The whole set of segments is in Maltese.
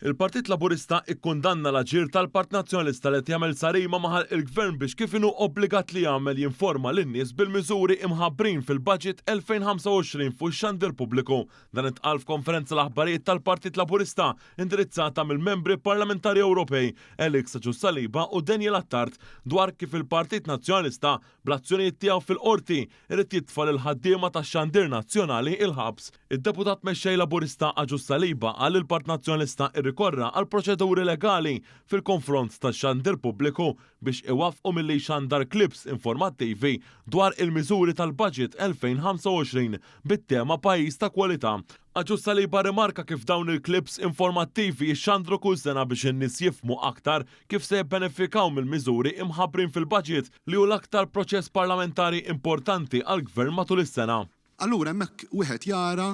Il-Partit Laburista ikkundanna l-aġir tal-Part Nazzjonalista li jagħmel sarima maħal il-Gvern biex kif inhu obbligat li jagħmel jinforma lin-nies bil-miżuri imħabbrin fil-Budget 2025 fuq ix-xandir pubbliku. Dan intqal f'konferenza l-aħbarijiet tal-Partit Laburista indirizzata mill-membri parlamentari Ewropej Elix Ġussaliba u Daniel Attard dwar kif il-Partit Nazzjonalista bl-azzjonijiet tiegħu fil-qorti irid jitfal il-ħaddiema tax-xandir nazzjonali il-ħabs. Id-deputat mexxej Laburista Ġussaliba qal il-Part Nazzjonalista rikorra għal proċeduri legali fil-konfront tax-xandir pubbliku biex iwaffqu milli xandar klips informattivi dwar il-miżuri tal-Budget 2025 bit-tema pajjiż ta' kwalità. Ġussaliba rimarka kif dawn il-klips informattivi jixxandru kull sena biex in-nies jifhmu aktar kif se jibbenefikaw mill-miżuri imħabbrin fil-budget li hu l-aktar proċess parlamentari importanti għall-Gvern matul is-sena. Allura hemmhekk wieħed jara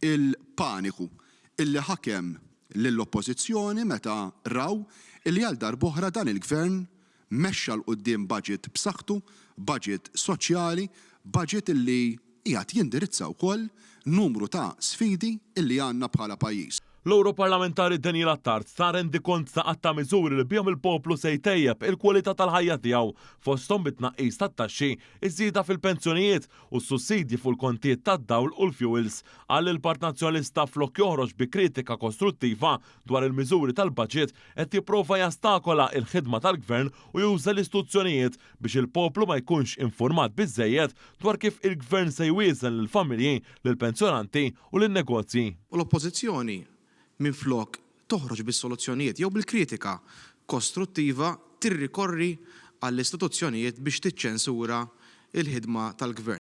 il-paniku illi ħakem lill-oppożizzjoni meta raw illi għal darb'oħra dan il-Gvern mexxa l quddiem budget b'saħħtu, budget soċjali, budget illi qiegħed jindirizza wkoll numru ta' sfidi illi għandna bħala pajjiż. L-Europarlamentari Daniel Attard ta' rendi kont ta' għatta miżuri li bihom il-poplu se jtejjeb il-kwalità tal-ħajja tiegħu fosthom bit-tnaqqis tat-taxxi, iż-żieda fil-pensjonijiet u s-sussidji fuq il-kontijiet tad-dawl u l-fuels. Għal il-Part Nazzjonalista flok joħroġ bi kritika kostruttiva dwar il-miżuri tal-budget qed jipprova jastakola il-ħidma tal-Gvern u juża l-istituzzjonijiet biex il-poplu ma jkunx informat biżżejjed dwar kif il-Gvern se jwieżen lill-familji, lill-pensjonanti u lin-negozji. U l-oppożizzjoni minflok toħroġ bis-soluzzjonijiet jew bil-kritika kostruttiva tirrikorri għall-istituzzjonijiet biex tiċċensura il-ħidma tal-Gvern.